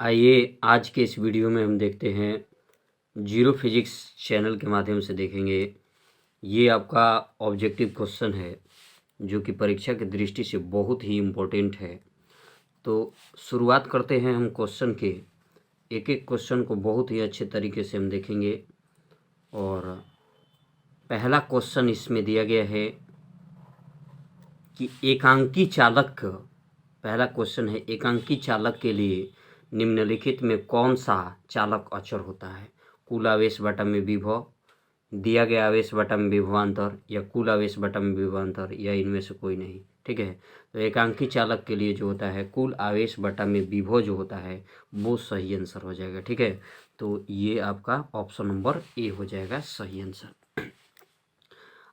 आइए आज के इस वीडियो में हम देखते हैं जीरो फिजिक्स चैनल के माध्यम से देखेंगे। ये आपका ऑब्जेक्टिव क्वेश्चन है जो कि परीक्षा की दृष्टि से बहुत ही इम्पोर्टेंट है। तो शुरुआत करते हैं हम क्वेश्चन के। एक एक क्वेश्चन को बहुत ही अच्छे तरीके से हम देखेंगे। और पहला क्वेश्चन इसमें दिया गया है कि एकांकी चालक, पहला क्वेश्चन है एकांकी चालक के लिए निम्नलिखित में कौन सा चालक अचर होता है? कुल आवेश बटा में विभव, दिया गया आवेश बटा में विभवांतर, या कुल आवेश बटा में विभवांतर, या इनमें से कोई नहीं। ठीक है, तो एकांकी चालक के लिए जो होता है कुल आवेश बटा में विभव जो होता है वो सही आंसर हो जाएगा। ठीक है, तो ये आपका ऑप्शन नंबर ए हो जाएगा सही आंसर।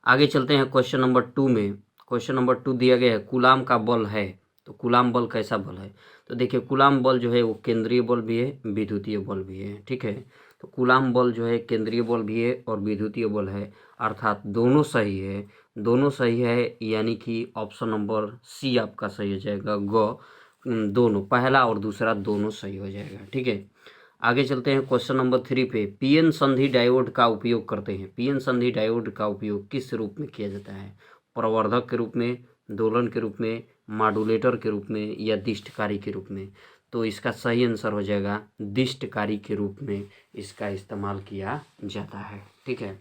आगे चलते हैं क्वेश्चन नंबर 2 में। क्वेश्चन नंबर 2 दिया गया है कूलाम का बल है। तो कूलाम बल कैसा बल है? तो देखिए कूलाम बल जो है वो केंद्रीय बल भी है, विद्युतीय बल भी है। ठीक है, तो कूलाम बल जो है केंद्रीय बल भी है और विद्युतीय बल है, अर्थात दोनों सही है। दोनों सही है, यानी कि ऑप्शन नंबर सी आपका सही हो जाएगा। दोनों, पहला और दूसरा दोनों सही हो जाएगा। ठीक है, आगे चलते हैं क्वेश्चन नंबर 3 पे। पीएन संधि डायोड का उपयोग करते हैं। पीएन संधि डायोड का उपयोग किस रूप में किया जाता है? प्रवर्धक के रूप में, दोलन के रूप में, मॉड्यूलेटर के रूप में, या दिष्टकारी के रूप में? तो इसका सही आंसर हो जाएगा दिष्टकारी के रूप में इसका इस्तेमाल किया जाता है। ठीक है,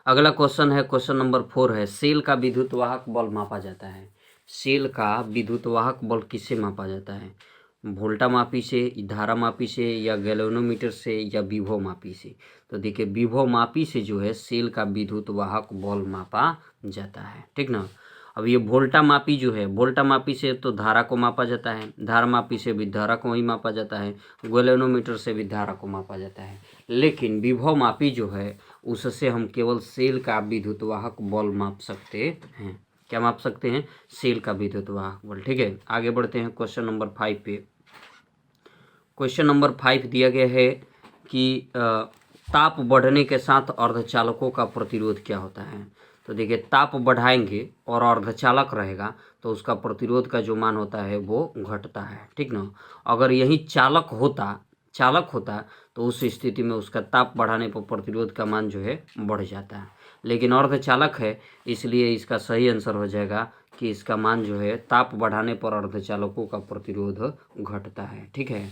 अगला क्वेश्चन है क्वेश्चन नंबर 4 है सेल का विद्युत वाहक बल मापा जाता है। सेल का विद्युत वाहक बल किससे मापा जाता है? वोल्टा मापी से, धारा मापी से, या गैल्वेनोमीटर से, या विभव मापी से? तो देखिए विभव मापी से जो है सेल का विद्युत वाहक बल मापा जाता है। ठीक ना। अब ये वोल्टा मापी जो है, वोल्टा मापी से तो धारा को मापा जाता है, धारा मापी से भी धारा को ही मापा जाता है, गैल्वेनोमीटर से भी धारा को मापा जाता है। लेकिन विभव मापी जो है उससे हम केवल सेल का विद्युत वाहक बल माप सकते हैं। क्या माप सकते हैं? सेल का विद्युत वाहक बल। ठीक है, आगे बढ़ते हैं क्वेश्चन नंबर 5 पे। क्वेश्चन नंबर 5 दिया गया है कि ताप बढ़ने के साथ अर्धचालकों का प्रतिरोध क्या होता है? तो देखिए ताप बढ़ाएंगे और अर्धचालक रहेगा तो उसका प्रतिरोध का जो मान होता है वो घटता है। ठीक ना। अगर यही चालक होता तो उस स्थिति में उसका ताप बढ़ाने पर प्रतिरोध का मान जो है बढ़ जाता है। लेकिन अर्धचालक है इसलिए इसका सही आंसर हो जाएगा कि इसका मान जो है ताप बढ़ाने पर अर्धचालकों का प्रतिरोध घटता है। ठीक है,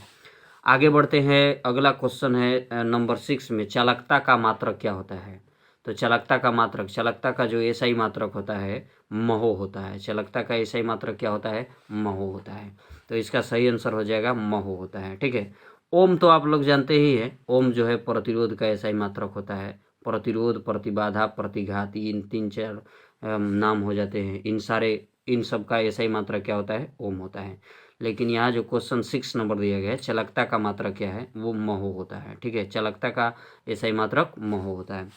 आगे बढ़ते हैं। अगला क्वेश्चन है नंबर 6 में चालकता का मात्रक क्या होता है? तो चालकता का जो एसआई मात्रक होता है महो होता है। चालकता का एसआई मात्रक क्या होता है? महो होता है। तो इसका सही आंसर हो जाएगा महो होता है। ठीक है, ओम तो आप लोग जानते ही हैं, ओम जो है प्रतिरोध का एसआई मात्रक होता है। प्रतिरोध, प्रतिबाधा, प्रतिघात, इन 3-4 नाम हो जाते हैं। इन सब का एसआई मात्रक क्या होता है? ओम होता है। लेकिन यहाँ जो क्वेश्चन 6 नंबर दिया गया है चालकता का मात्रक क्या है? वो महो होता है। ठीक है, चालकता का एसआई मात्रक महो होता है।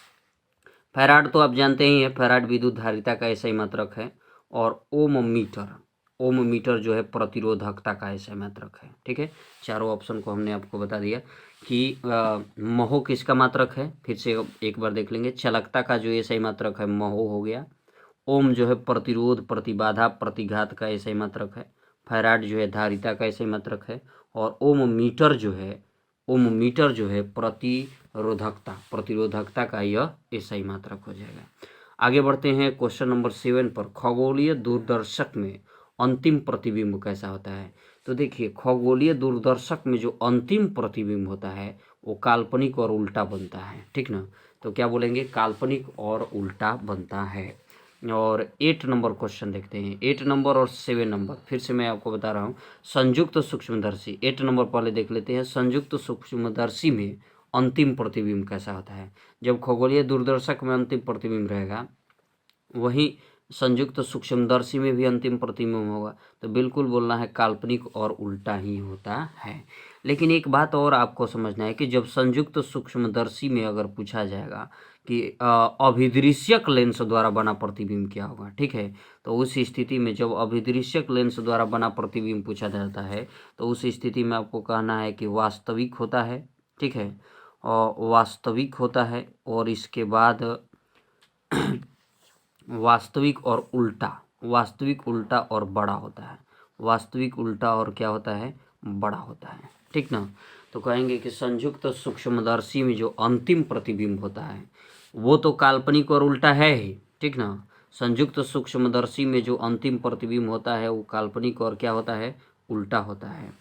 फैराड तो आप जानते ही हैं, फैराड विद्युत धारिता का एसआई मात्रक है। और ओम मीटर जो है प्रतिरोधकता का एसआई मात्रक है। ठीक है, चारों ऑप्शन को हमने आपको बता दिया कि महो किसका मात्रक है। फिर से एक बार देख लेंगे। चालकता का जो एसआई मात्रक है महो हो गया। ओम जो है प्रतिरोध, प्रतिबाधा, प्रतिघात का एसआई मात्रक है। फैराड जो है धारिता का एसआई मात्रक है। और ओम मीटर जो है प्रतिरोधकता का यह एसआई मात्रक हो जाएगा। आगे बढ़ते हैं क्वेश्चन नंबर 7 पर। खगोलीय दूरदर्शक में अंतिम प्रतिबिंब कैसा होता है? तो देखिए खगोलीय दूरदर्शक में जो अंतिम प्रतिबिंब होता है वो काल्पनिक और उल्टा बनता है। ठीक ना, तो क्या बोलेंगे? काल्पनिक और उल्टा बनता है। और 8 नंबर क्वेश्चन देखते हैं। 8 नंबर और 7 नंबर फिर से मैं आपको बता रहा हूँ। संयुक्त सूक्ष्मदर्शी 8 नंबर पहले देख लेते हैं। संयुक्त सूक्ष्मदर्शी में अंतिम प्रतिबिंब कैसा होता है? जब खगोलीय दूरदर्शक में अंतिम प्रतिबिंब रहेगा वहीं संयुक्त सूक्ष्मदर्शी में भी अंतिम प्रतिबिंब होगा, तो बिल्कुल बोलना है काल्पनिक और उल्टा ही होता है। लेकिन एक बात और आपको समझना है कि जब संयुक्त सूक्ष्मदर्शी में अगर पूछा जाएगा कि अभिदृश्यक लेंस द्वारा बना प्रतिबिंब क्या होगा, ठीक है, तो उस स्थिति में जब अभिदृश्यक लेंस द्वारा बना प्रतिबिंब पूछा जाता है तो उस स्थिति में आपको कहना है कि वास्तविक होता है। ठीक है, और वास्तविक होता है और इसके बाद वास्तविक उल्टा और बड़ा होता है। वास्तविक, उल्टा और क्या होता है? बड़ा होता है, ठीक ना। तो कहेंगे कि संयुक्त सूक्ष्मदर्शी में जो अंतिम प्रतिबिंब होता है वो तो काल्पनिक और उल्टा है ही, ठीक ना। संयुक्त सूक्ष्मदर्शी में जो अंतिम प्रतिबिंब होता है वो काल्पनिक और क्या होता है, उल्टा होता है।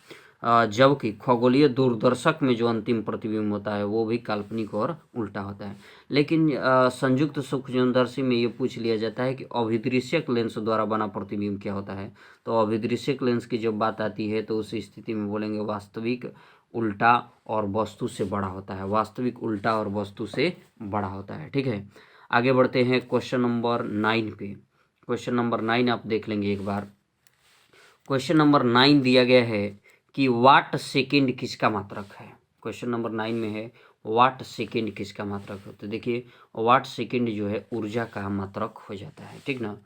जबकि खगोलीय दूरदर्शक में जो अंतिम प्रतिबिंब होता है वो भी काल्पनिक और उल्टा होता है। लेकिन संयुक्त सूक्ष्मदर्शी में ये पूछ लिया जाता है कि अभिदृश्यक लेंस द्वारा बना प्रतिबिंब क्या होता है। तो अभिदृश्यक लेंस की जब बात आती है तो उस स्थिति में बोलेंगे वास्तविक उल्टा और वस्तु से बड़ा होता है, वास्तविक उल्टा और वस्तु से बड़ा होता है, ठीक है। आगे बढ़ते हैं क्वेश्चन नंबर 9 पे। क्वेश्चन नंबर 9 आप देख लेंगे एक बार। क्वेश्चन नंबर 9 दिया गया है कि वाट सेकेंड किसका मात्रक है। क्वेश्चन नंबर 9 में है वाट सेकेंड किसका मात्रक है। तो देखिए वाट सेकेंड जो है ऊर्जा का मात्रक हो जाता है, ठीक ना।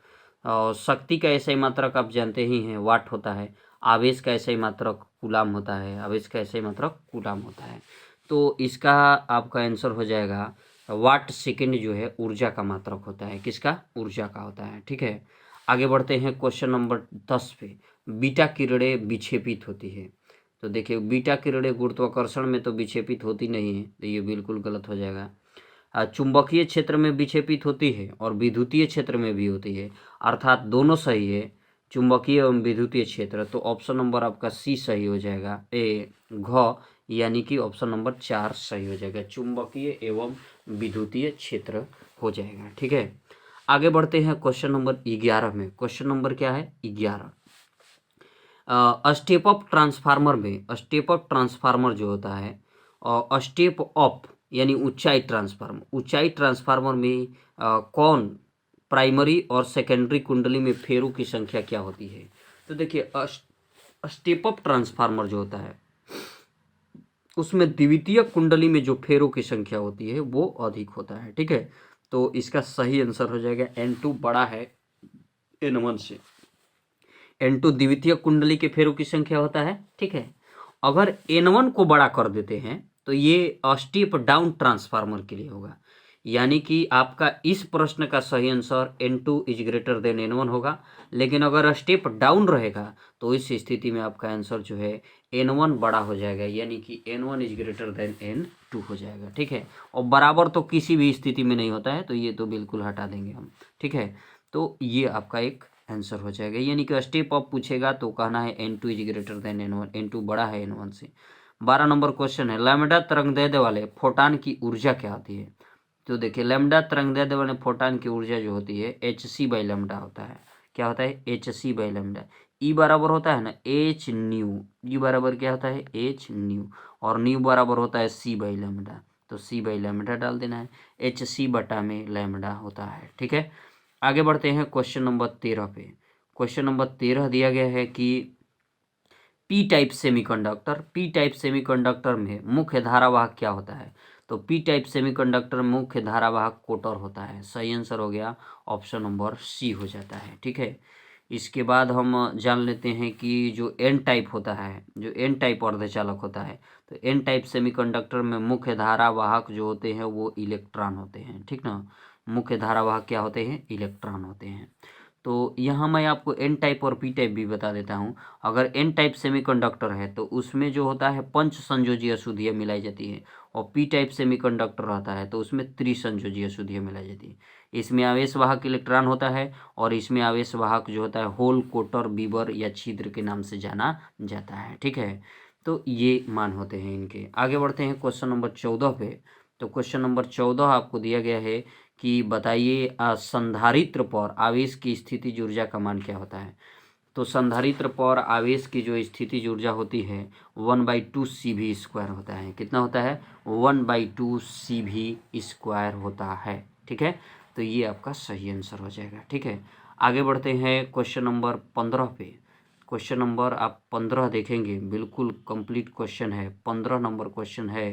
और शक्ति का ऐसा ही मात्रक आप जानते ही हैं, वाट होता है। आवेश का ऐसा ही मात्रक कूलाम होता है, आवेश का ऐसा ही मात्रक कूलाम होता है। तो इसका आपका आंसर हो जाएगा वाट सेकेंड जो है ऊर्जा का मात्रक होता है, किसका, ऊर्जा का होता है, ठीक है। आगे बढ़ते हैं क्वेश्चन नंबर 10 पे। बीटा किरणें विक्षेपित होती है। तो देखिए बीटा किरणें गुरुत्वाकर्षण में तो विक्षेपित होती नहीं है, तो ये बिल्कुल गलत हो जाएगा। चुंबकीय क्षेत्र में विक्षेपित होती है और विद्युतीय क्षेत्र में भी होती है, अर्थात दोनों सही है, चुंबकीय एवं विद्युतीय क्षेत्र। तो ऑप्शन नंबर आपका सी सही हो जाएगा, घ यानी कि ऑप्शन नंबर 4 सही हो जाएगा, चुंबकीय एवं विद्युतीय क्षेत्र हो जाएगा, ठीक है। आगे बढ़ते हैं क्वेश्चन नंबर 11 में। क्वेश्चन नंबर क्या है, 11। स्टेप अप ट्रांसफार्मर में, स्टेप अप ट्रांसफार्मर जो होता है और स्टेप अप यानी ऊंचाई ट्रांसफार्मर, ऊंचाई ट्रांसफार्मर में कौन प्राइमरी और सेकेंडरी कुंडली में फेरों की संख्या क्या होती है। तो देखिए स्टेप अप ट्रांसफार्मर जो होता है उसमें द्वितीय कुंडली में जो फेरों की संख्या होती है वो अधिक होता है, ठीक है। तो इसका सही आंसर हो जाएगा N2 बड़ा है N1 से। N2 द्वितीय कुंडली के फेरों की संख्या होता है, ठीक है। अगर N1 को बड़ा कर देते हैं तो ये स्टेप डाउन ट्रांसफार्मर के लिए होगा, यानी कि आपका इस प्रश्न का सही answer N2 is greater than N1 होगा। लेकिन अगर स्टेप डाउन रहेगा तो इस स्थिति में आपका आंसर जो है N1 बड़ा हो जाएगा, यानी कि N1 is greater than N2 हो जाएगा, ठीक है। और बराबर तो किसी भी स्थिति में नहीं होता है, तो ये तो बिल्कुल हटा देंगे हम, ठीक है। तो ये आपका एक आंसर हो जाएगा, यानी कि स्टेप अप पूछेगा तो कहना है N2 is greater than N1, N2 बड़ा है N1 से। 12 नंबर क्वेश्चन है लैम्डा तरंगदैर्ध्य वाले फोटान की ऊर्जा क्या होती है। तो देखिए लैम्डा तरंगदैर्ध्य वाले फोटान की ऊर्जा जो होती है hc/λ होता है। क्या होता है, hc/λ। ई बराबर होता है ना h न्यू, ई बराबर क्या होता है h न्यू, और न्यू बराबर होता है c/λ। तो c/λ डाल देना है, hc/λ होता है, ठीक है। आगे बढ़ते हैं क्वेश्चन नंबर 13 पे। क्वेश्चन नंबर 13 दिया गया है कि P type semiconductor, P type semiconductor में मुख्य धारावाहक क्या होता है। तो पी टाइप सेमीकंडक्टर में मुख्य धारावाहक कोटर होता है। सही आंसर हो गया ऑप्शन नंबर सी हो जाता है, ठीक है। इसके बाद हम जान लेते हैं कि जो एन टाइप होता है, जो एन टाइप अर्धचालक होता है, तो एन टाइप सेमीकंडक्टर में मुख्य धारावाहक जो होते हैं वो इलेक्ट्रॉन होते हैं, ठीक ना। मुख्य धारावाहक क्या होते हैं, इलेक्ट्रॉन होते हैं। तो यहाँ मैं आपको एन टाइप और पी टाइप भी बता देता हूँ। अगर एन टाइप सेमीकंडक्टर है तो उसमें जो होता है पंच संयोजी अशुद्धियाँ मिलाई जाती है, और पी टाइप सेमीकंडक्टर रहता है तो उसमें त्रिसंयोजी अशुद्धियाँ मिलाई जाती है। इसमें आवेशवाहक इलेक्ट्रॉन होता है और इसमें आवेशवाहक जो होता है होल, कोटर, बीबर या छिद्र के नाम से जाना जाता है, ठीक है। तो ये मान होते हैं इनके। आगे बढ़ते हैं क्वेश्चन नंबर 14 पे। तो क्वेश्चन नंबर 14 आपको दिया गया है कि बताइए संधारित्र पर आवेश की स्थितिज ऊर्जा का मान क्या होता है। तो संधारित्र पर आवेश की जो स्थितिज ऊर्जा होती है 1/2 CV² होता है। कितना होता है, 1/2 CV² होता है, ठीक है। तो ये आपका सही आंसर हो जाएगा, ठीक है। आगे बढ़ते हैं क्वेश्चन नंबर 15 पे। क्वेश्चन नंबर आप 15 देखेंगे, बिल्कुल कंप्लीट क्वेश्चन है, 15 नंबर क्वेश्चन है।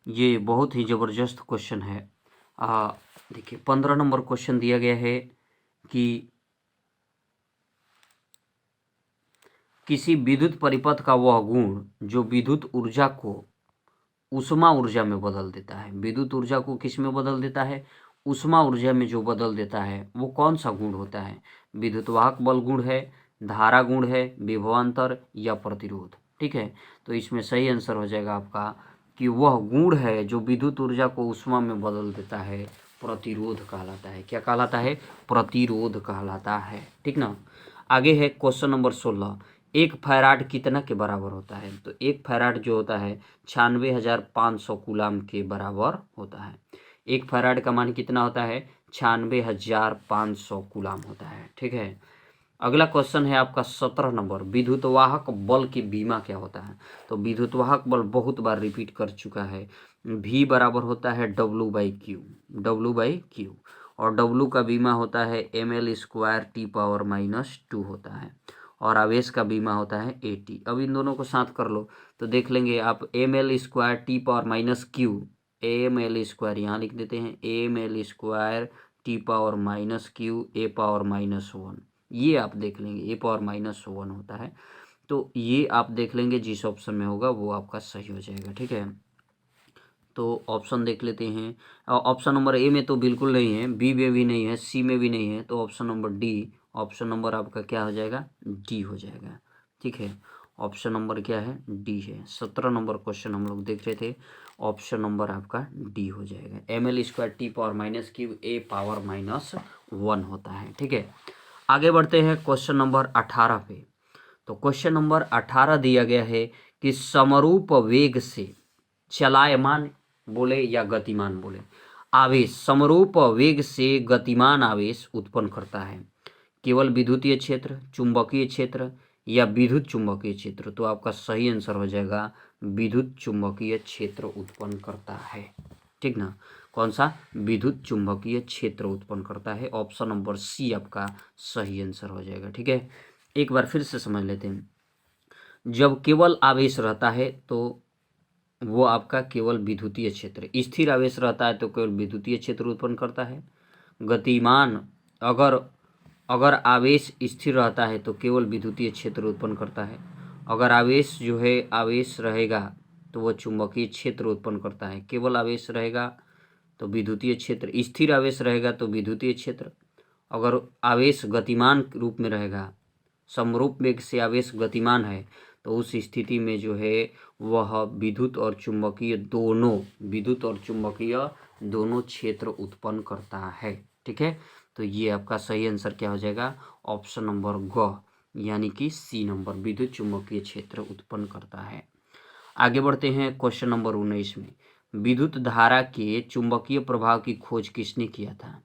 ये बहुत ही ज़बरदस्त क्वेश्चन है। देखिए 15 नंबर क्वेश्चन दिया गया है कि किसी विद्युत परिपथ का वह गुण जो विद्युत ऊर्जा को ऊष्मा ऊर्जा में बदल देता है। विद्युत ऊर्जा को किस में बदल देता है, ऊष्मा ऊर्जा में जो बदल देता है वो कौन सा गुण होता है। विद्युत वाहक बल गुण है, धारा गुण है, विभवांतर या प्रतिरोध। ठीक है, तो इसमें सही आंसर हो जाएगा आपका कि वह गुण है जो विद्युत ऊर्जा को ऊष्मा में बदल देता है, प्रतिरोध कहलाता है। क्या कहलाता है? प्रतिरोध कहलाता है। ठीक ना। आगे है क्वेश्चन नंबर 16। 1 फैराड कितना के बराबर होता है? तो 1 फैराड जो होता है 96,500 कूलाम के बराबर होता है। 1 फैराड का मान कितना होता है? 96,500 कूलाम होता है। ठीक है। अगला क्वेश्चन है आपका 17 नंबर। विद्युतवाहक बल की बीमा क्या होता है? तो विद्युतवाहक बल बहुत बार रिपीट कर चुका है। V बराबर होता है W/Q, W/Q, और W का बीमा होता है ml² T⁻⁻² होता है, और आवेश का बीमा होता है AT। अब इन दोनों को साथ कर लो तो देख लेंगे आप ml² T⁻⁻Q, ml² यहाँ लिख देते हैं, ml² T⁻⁻Q A⁻⁻1, ये आप देख लेंगे A⁻⁻1 होता है। तो ये आप देख लेंगे, जिस ऑप्शन में होगा वो आपका सही हो जाएगा। ठीक है, तो ऑप्शन देख लेते हैं। ऑप्शन नंबर ए में तो बिल्कुल नहीं है, बी में भी नहीं है, सी में भी नहीं है, तो option number D, option number आपका क्या हो जाएगा? डी हो जाएगा। ठीक है, ऑप्शन नंबर क्या है? डी है। 17 नंबर क्वेश्चन हम लोग देख रहे थे, ऑप्शन नंबर आपका डी हो जाएगा। ml² T⁻⁻Q A⁻⁻1 होता है। ठीक है, आगे बढ़ते हैं क्वेश्चन नंबर 18 पे। तो क्वेश्चन नंबर 18 दिया गया है कि समरूप वेग से चलायमान बोले या गतिमान बोले, आवेश समरूप वेग से गतिमान आवेश उत्पन्न करता है। केवल विद्युतीय क्षेत्र, चुंबकीय क्षेत्र या विद्युत चुंबकीय क्षेत्र? तो आपका सही आंसर हो जाएगा विद्युत चुंबकीय क्षेत्र उत्पन्न करता है। ठीक ना, कौन सा? विद्युत चुंबकीय क्षेत्र उत्पन्न करता है। ऑप्शन नंबर सी आपका सही आंसर हो जाएगा। ठीक है, एक बार फिर से समझ लेते हैं। जब केवल आवेश रहता है तो वो आपका केवल विद्युतीय क्षेत्र, स्थिर आवेश रहता है तो केवल विद्युतीय क्षेत्र उत्पन्न करता है। गतिमान, अगर आवेश स्थिर रहता है तो केवल विद्युतीय क्षेत्र उत्पन्न करता है। अगर आवेश जो है आवेश रहेगा तो वह चुंबकीय क्षेत्र उत्पन्न करता है। केवल आवेश रहेगा तो विद्युतीय क्षेत्र, स्थिर आवेश रहेगा तो विद्युतीय क्षेत्र। अगर आवेश गतिमान रूप में रहेगा, समरूप वेग से आवेश गतिमान है, तो उस स्थिति में जो है वह विद्युत और चुंबकीय दोनों क्षेत्र उत्पन्न करता है। ठीक है, तो ये आपका सही आंसर क्या हो जाएगा? ऑप्शन नंबर ग, यानी कि सी नंबर, विद्युत चुंबकीय क्षेत्र उत्पन्न करता है। आगे बढ़ते हैं क्वेश्चन नंबर 19 में। विद्युत धारा के चुंबकीय प्रभाव की खोज किसने किया था?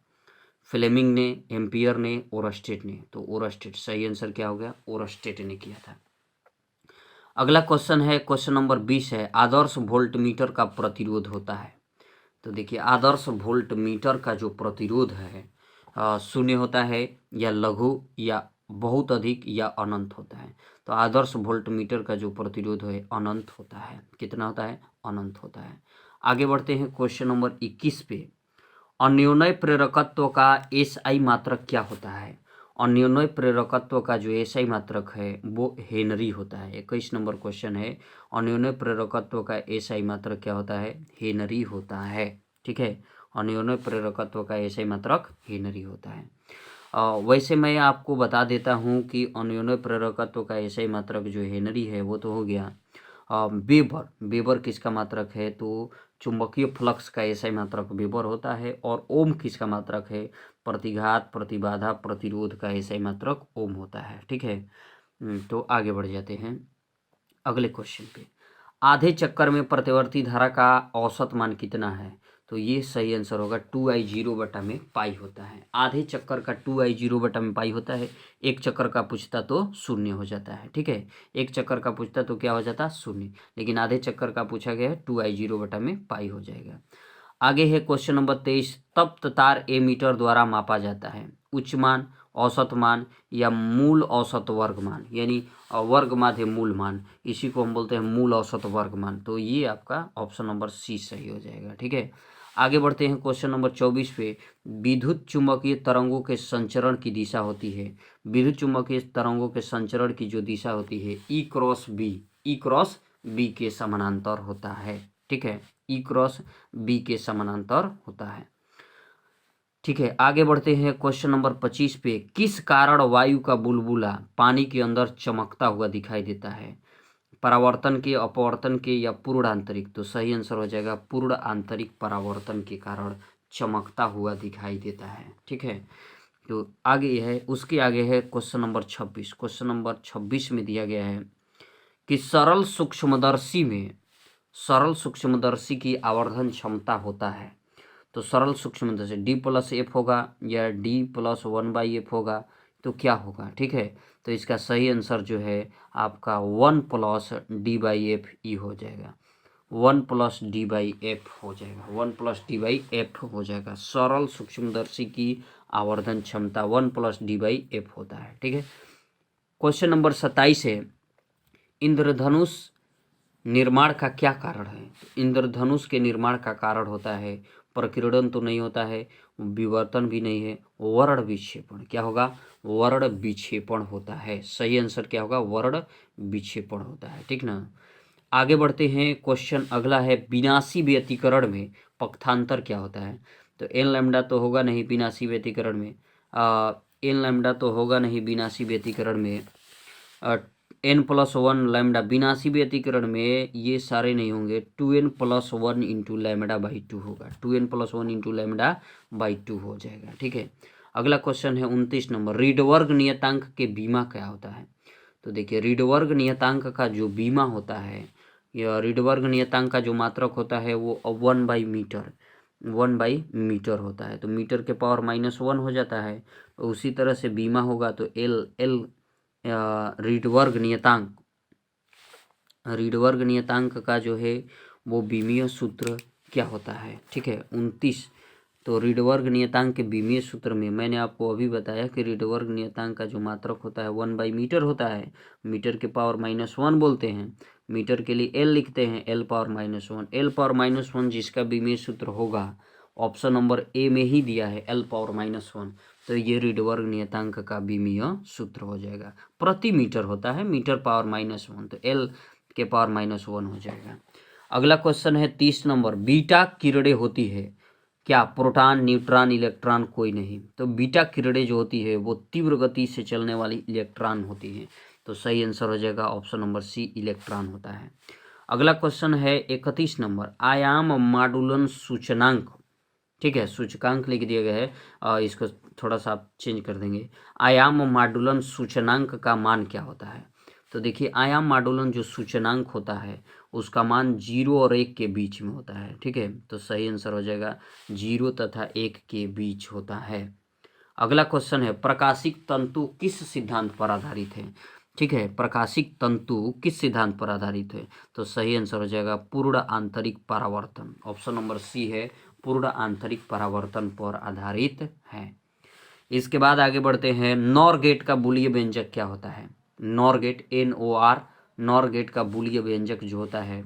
फ्लेमिंग ने, एम्पियर ने, ओरस्टेड ने? तो ओरस्टेड सही आंसर क्या हो गया? ओरस्टेड ने किया था। अगला क्वेश्चन है, क्वेश्चन नंबर 20 है। आदर्श वोल्टमीटर का प्रतिरोध होता है? तो देखिए, आदर्श वोल्टमीटर का जो प्रतिरोध है शून्य होता है, या लघु, या बहुत अधिक, या अनंत होता है। तो आदर्श वोल्टमीटर का जो प्रतिरोध है अनंत होता है। कितना होता है? अनंत होता है। आगे बढ़ते हैं क्वेश्चन नंबर 21 पे। अन्योन्य प्रेरकत्व का एसआई मात्रक क्या होता है? अन्योन्य प्रेरकत्व का जो एसआई मात्रक है वो हेनरी होता है। 21 नंबर क्वेश्चन है, अन्योन्य प्रेरकत्व का एसआई मात्रक क्या होता है? हेनरी होता है। ठीक है, अन्योन्य प्रेरकत्व का एसआई मात्रक हेनरी होता है। वैसे मैं आपको बता देता हूँ कि अन्योन्य प्रेरकत्व का एसआई मात्रक जो हेनरी है वो तो हो गया। वेबर किसका मात्रक है? तो चुंबकीय फ्लक्स का एसआई मात्रक वेबर होता है। और ओम किसका मात्रक है? प्रतिघात, प्रतिबाधा, प्रतिरोध का एसआई मात्रक ओम होता है। ठीक है, तो आगे बढ़ जाते हैं अगले क्वेश्चन पे। आधे चक्कर में प्रतिवर्ती धारा का औसत मान कितना है? तो ये सही आंसर होगा 2I0/पाई होता है। आधे चक्कर का 2I0/पाई होता है। एक चक्कर का पूछता तो शून्य हो जाता है। ठीक है, एक चक्कर का पूछता तो क्या हो जाता? शून्य, लेकिन आधे चक्कर का पूछा गया है 2I0/पाई हो जाएगा। आगे है क्वेश्चन नंबर 23। तप्त तार एमीटर द्वारा मापा जाता है? उच्च मान, औसत मान, या मूल औसत वर्ग मान, यानी वर्ग माध्य मूल मान, इसी को हम बोलते हैं मूल औसत वर्ग मान। तो ये आपका ऑप्शन नंबर सी सही हो जाएगा। ठीक है, आगे बढ़ते हैं क्वेश्चन नंबर 24 पे। विद्युत चुंबकीय तरंगों के संचरण की दिशा होती है? विद्युत चुंबकीय तरंगों के संचरण की जो दिशा होती है E×B के समानांतर होता है। ठीक है, E×B के समानांतर होता है। ठीक है, आगे बढ़ते हैं क्वेश्चन नंबर 25 पे। किस कारण वायु का बुलबुला पानी के अंदर चमकता हुआ दिखाई देता है? परावर्तन के, अपवर्तन के या पूर्ण आंतरिक? तो सही आंसर हो जाएगा पूर्ण आंतरिक परावर्तन के कारण चमकता हुआ दिखाई देता है। ठीक है, तो आगे है, उसके आगे है क्वेश्चन नंबर 26। क्वेश्चन नंबर 26 में दिया गया है कि सरल सूक्ष्मदर्शी की आवर्धन क्षमता होता है। तो सरल सूक्ष्मदर्शी D+F होगा या D+1/F होगा, तो क्या होगा? ठीक है, तो इसका सही आंसर जो है आपका 1+D/F ही हो जाएगा। 1+D/F हो जाएगा, 1+D/F हो जाएगा। सरल सूक्ष्मदर्शी की आवर्धन क्षमता 1+D/F होता है। ठीक है, क्वेश्चन नंबर 27 है, इंद्रधनुष निर्माण का क्या कारण है? इंद्रधनुष के निर्माण का कारण होता है प्रकीर्णन तो नहीं होता है, विवर्तन भी नहीं है, वर्ण विक्षेपण। क्या होगा? वर्ण विक्षेपण होता है। सही आंसर क्या होगा? वर्ण विक्षेपण होता है। ठीक ना, आगे बढ़ते हैं। क्वेश्चन अगला है, विनाशी व्यतिकरण में पक्षांतर क्या होता है? तो एन लैम्डा तो होगा नहीं विनाशी व्यतिकरण में, एन लैम्डा तो होगा नहीं विनाशी व्यतिकरण में, n+1 लैम्डा विनाशी व्यतिकरण में ये सारे नहीं होंगे। 2n+1 इंटू λ/2 होगा, 2n+1 इंटू λ/2 हो जाएगा। ठीक है, अगला क्वेश्चन है 29 नंबर, रीडवर्ग नियतांक के बीमा क्या होता है? तो देखिए, रीडवर्ग नियतांक का जो बीमा होता है, या रीडवर्ग नियतांक का जो मात्रक होता है वो 1/मीटर होता है। तो मीटर के पावर -1 हो जाता है। उसी तरह से बीमा होगा तो एल रीडवर्ग नियतांक का जो है वो बीमीय सूत्र क्या होता है? ठीक है, 29। तो रीडवर्ग नियतांक के बीमीय सूत्र में मैंने आपको अभी बताया कि रीडवर्ग नियतांक का जो मात्रक होता है 1/मीटर होता है। मीटर के पावर -1 बोलते हैं, मीटर के लिए एल लिखते हैं, एल पावर -1। एल पावर -1 जिसका बीमीय सूत्र होगा ऑप्शन नंबर ए में ही दिया है, एल पावर -1, तो ये रीडवर्ग नियतांक का बीमीय सूत्र हो जाएगा। प्रति मीटर होता है, मीटर पावर -1, तो एल के पावर -1 हो जाएगा। अगला क्वेश्चन है 30 नंबर, बीटा किरणें होती है क्या? प्रोटॉन, न्यूट्रॉन, इलेक्ट्रॉन कोई नहीं। तो बीटा किरणें जो होती है वो तीव्र गति से चलने वाली इलेक्ट्रॉन होती है। तो सही आंसर हो जाएगा ऑप्शन नंबर सी, इलेक्ट्रॉन होता है। अगला क्वेश्चन है 31 नंबर, आयाम माडुलन सूचकांक। ठीक है, सूचकांक लिख दिया गया है, इसको थोड़ा सा आप चेंज कर देंगे। आयाम माडुलन सूचकांक का मान क्या होता है? तो देखिए, आयाम माडुलन जो सूचकांक होता है उसका मान 0 और 1 के बीच में होता है। ठीक है, तो सही आंसर हो जाएगा 0 तथा 1 के बीच होता है। अगला क्वेश्चन है, प्रकाशिक तंतु किस सिद्धांत पर आधारित है? ठीक है, प्रकाशिक तंतु किस सिद्धांत पर आधारित है? तो सही आंसर हो जाएगा पूर्ण आंतरिक परावर्तन। ऑप्शन नंबर सी है, पूर्ण आंतरिक परावर्तन पर आधारित है। इसके बाद आगे बढ़ते हैं, नॉर गेट का बुलीय व्यंजक क्या होता है? NOR gate, NOR, NOR gate का बुलीय व्यंजक जो होता है,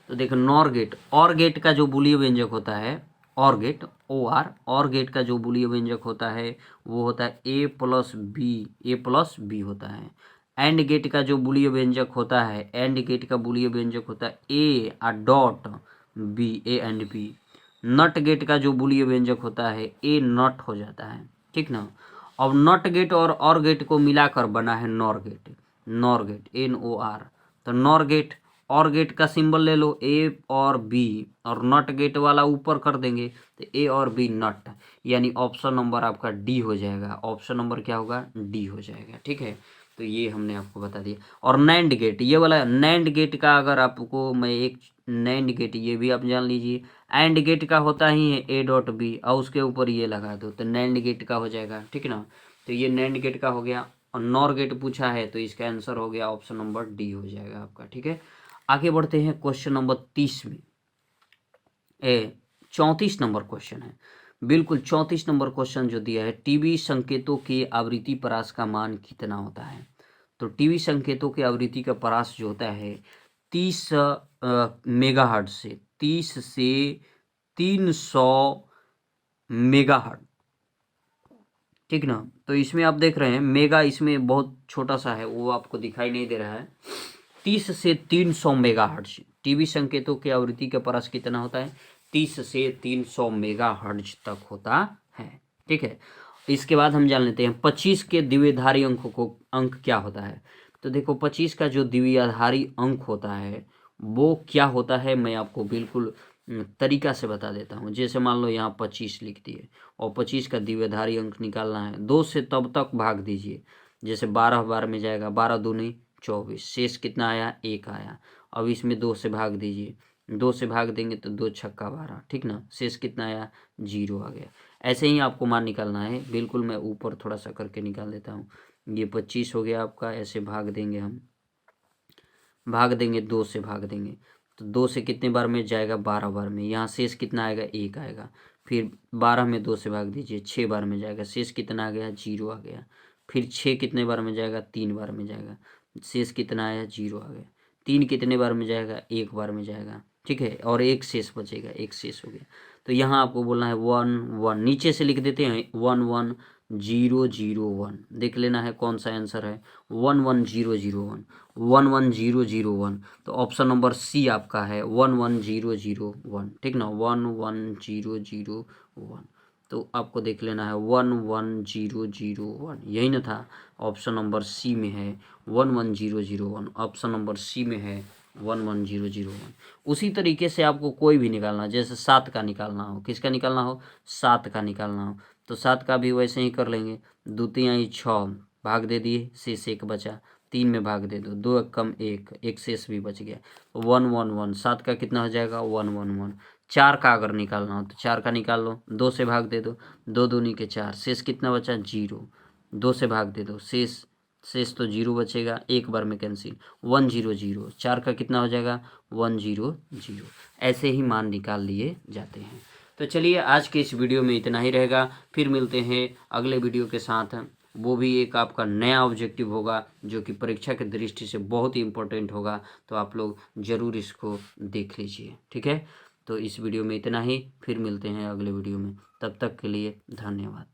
तो देखो नॉर गेट, और गेट का जो बुलीय व्यंजक होता है, और गेट, OR, और गेट का जो बुलीय व्यंजक होता है वो होता है A+B होता है। एंड गेट का जो बुलीय व्यंजक होता है, एंड गेट का बुलीय व्यंजक होता है A.B, A and B। Not get का जो बुलीय व्यंजक होता है A नट हो जाता है। ठीक ना, अब नट गेट और गेट को मिलाकर बना है NOR gate, NOR gate, NOR। तो नॉर गेट, और गेट का सिंबल ले लो A और B, और नट गेट वाला ऊपर कर देंगे तो A और B नट, यानी ऑप्शन नंबर आपका डी हो जाएगा। ऑप्शन नंबर क्या होगा? डी हो जाएगा। ठीक है, तो ये हमने आपको बता दिया। और नैंड गेट, ये वाला नैंड गेट का अगर आपको मैं एक नैंड गेट, ये भी आप जान लीजिए, एंड गेट का होता ही है A.B, और उसके ऊपर ये लगा दो तो नैंड गेट का हो जाएगा। ठीक है ना, तो ये नैंड गेट का हो गया। और नॉर गेट पूछा है तो इसका आंसर हो गया ऑप्शन नंबर डी हो जाएगा आपका। ठीक है, आगे बढ़ते हैं क्वेश्चन नंबर 30 में। 34 नंबर क्वेश्चन है, बिल्कुल 34 नंबर क्वेश्चन जो दिया है, टीवी संकेतों के आवृत्ति परास का मान कितना होता है? तो टीवी संकेतों के आवृत्ति का परास जो होता है 30 मेगाहर्ट्ज से 30 से 300 मेगाहर्ट्ज। ठीक ना, तो इसमें आप देख रहे हैं मेगा इसमें बहुत छोटा सा है, वो आपको दिखाई नहीं दे रहा है। 30 से 300 मेगाहर्ट्ज टीवी संकेतों की आवृत्ति का परास कितना होता है? 30 से 300 मेगाहर्ट्ज तक होता है। ठीक है, इसके बाद हम जान लेते हैं 25 के द्विआधारी अंक क्या होता है। तो देखो 25 का जो द्विआधारी अंक होता है वो क्या होता है, मैं आपको बिल्कुल तरीका से बता देता हूँ। जैसे मान लो यहाँ 25 लिख दिए और 25 का द्विआधारी अंक निकालना है, 2 से तब तक भाग दीजिए। जैसे 12 बार में जाएगा, 12 दूनी 24, शेष कितना आया, 1 आया। अब इसमें 2 से भाग दीजिए, 2 से भाग देंगे तो 2 छक्का 12, ठीक ना, शेष कितना आया, 0 आ गया। ऐसे ही आपको मान निकालना है, बिल्कुल मैं ऊपर थोड़ा सा करके निकाल देता हूँ। ये 25 हो गया आपका, ऐसे भाग देंगे हम, भाग देंगे 2 से भाग देंगे तो 2 से कितने बार में जाएगा, 12 बार में। यहाँ शेष कितना आएगा, 1 आएगा। फिर 12 में 2 से भाग दीजिए, 6 बार में जाएगा, शेष कितना आ गया, 0 आ गया। फिर 6 कितने बार में जाएगा, 3 बार में जाएगा, शेष कितना आया, 0 आ गया। 3 कितने बार में जाएगा, 1 बार में जाएगा, ठीक है, और 1 शेष बचेगा, 1 शेष हो गया। तो यहाँ आपको बोलना है 1 1, नीचे से लिख देते हैं 1 1 0 0 1, देख लेना है कौन सा आंसर है, 1 1 0 0 1, 1 1 0 0 1। तो ऑप्शन नंबर सी आपका है 1 1 0 0 1, ठीक ना, 1 1 0 0 1। तो आपको देख लेना है 1 1 0 0 1, यही ना था, ऑप्शन नंबर सी में है 1 1 0 0 1, ऑप्शन नंबर सी में है 1 1 0 0 1। उसी तरीके से आपको कोई भी निकालना, जैसे 7 का निकालना हो, किसका निकालना हो, 7 का निकालना हो, तो 7 का भी वैसे ही कर लेंगे। 2 3 6, भाग दे दिए, शेष 1 बचा, 3 में भाग दे दो, 2 कम 1, 1 शेष भी बच गया, 1 1 1। 7 का कितना हो जाएगा, 1 1 1। 4 का अगर निकालना हो तो 4 का निकाल लो, 2 से भाग दे दो, 2 दूनी के 4, शेष कितना बचा, 0। 2 से भाग दे दो, शेष तो 0 बचेगा, 1 बार में कैंसिल, 1 0 0। 4 का कितना हो जाएगा, 1 0 0। ऐसे ही मान निकाल लिए जाते हैं। तो चलिए आज के इस वीडियो में इतना ही रहेगा, फिर मिलते हैं अगले वीडियो के साथ। वो भी एक आपका नया ऑब्जेक्टिव होगा जो कि परीक्षा की दृष्टि से बहुत ही इम्पोर्टेंट होगा, तो आप लोग ज़रूर इसको देख लीजिए, ठीक है। तो इस वीडियो में इतना ही, फिर मिलते हैं अगले वीडियो में, तब तक के लिए धन्यवाद।